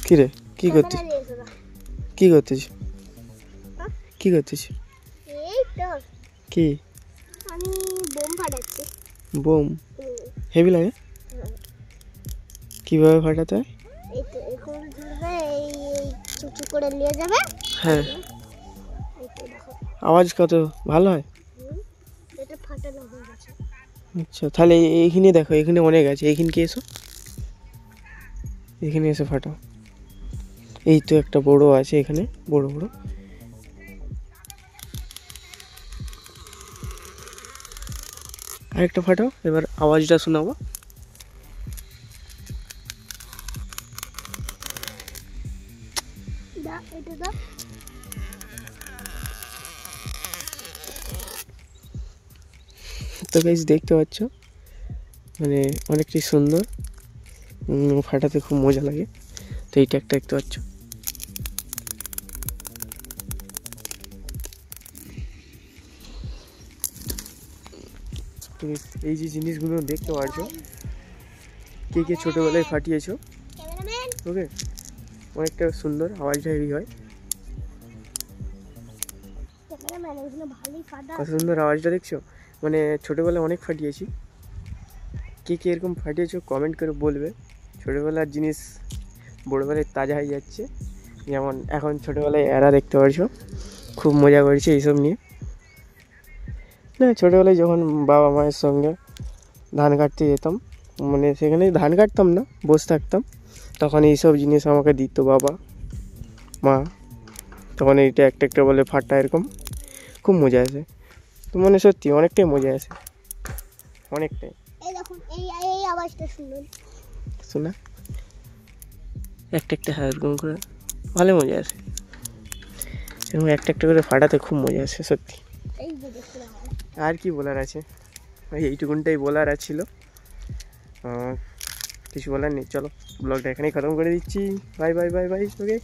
কি রে কি করছিস কি করছিস কি করছিস এই তো কি আমি বোম ফাটাচ্ছি বোম হেভি লাগে কিভাবে ফাটাতে হয় এই তো এখন ধরবে এই চুচু করে নিয়ে যাবে হ্যাঁ এই তো দেখো আওয়াজ কত ভালো হয় এটা ফাটানো হয়ে গেছে আচ্ছা তাহলে এইখানে দেখো এখানে অনেক আছে এইখানে কি এসো এখানে এসে ফাটাও এই তো একটা বড় আছে এখানে বড় বড় আরেকটা ফাটাও এবার আওয়াজটা শোনাবো দা এটা দাও তো গাইস দেখতে পাচ্ছ মানে অনেকটাই সুন্দর ফাটাতে খুব মজা লাগে তো এইটা একটা দেখতে পাচ্ছ তো এই যে জিনিসগুলো দেখতে পাচ্ছ কে কে ছোটবেলায় ফাটিয়েছো ক্যামেরাম্যান ওকে অনেকটা সুন্দর আওয়াজটা হেভি হয় ক্যামেরাম্যান এগুলো ভালোই ফাটা কত সুন্দর আওয়াজটা দেখছো মানে ছোটোবেলায় অনেক ফাটিয়েছি কে কে এরকম ফাটিয়েছো কমেন্ট করে বলবে ছোটোবেলার জিনিস বড়োবেলায় তাজা হয়ে যাচ্ছে যেমন এখন ছোটোবেলায় এরা দেখতে পারছো খুব মজা করেছে এইসব নিয়ে না ছোটোবেলায় যখন বাবা মায়ের সঙ্গে ধান কাটতে যেতাম মানে সেখানে ধান কাটতাম না বসে থাকতাম তখন এইসব জিনিস আমাকে দিত বাবা মা তখন এইটা একটা একটা বলে ফাটা এরকম খুব মজা আসে তো মানে সত্যি অনেকটাই মজা আসে অনেকটাই এই দেখুন এই আওয়াজটা শুনুন শোনা একটা একটা হাত এরকম করে ভালো মজা আসে এরকম একটা একটা করে ফাটাতে খুব মজা আসে সত্যি এই যে দেখুন আওয়াজ আর কি বলার আছে এইটুকুনটাই বলার ছিল কিছু বলার নেই চলো ব্লগটা এখানেই খতম করে দিচ্ছি bye bye bye bye okay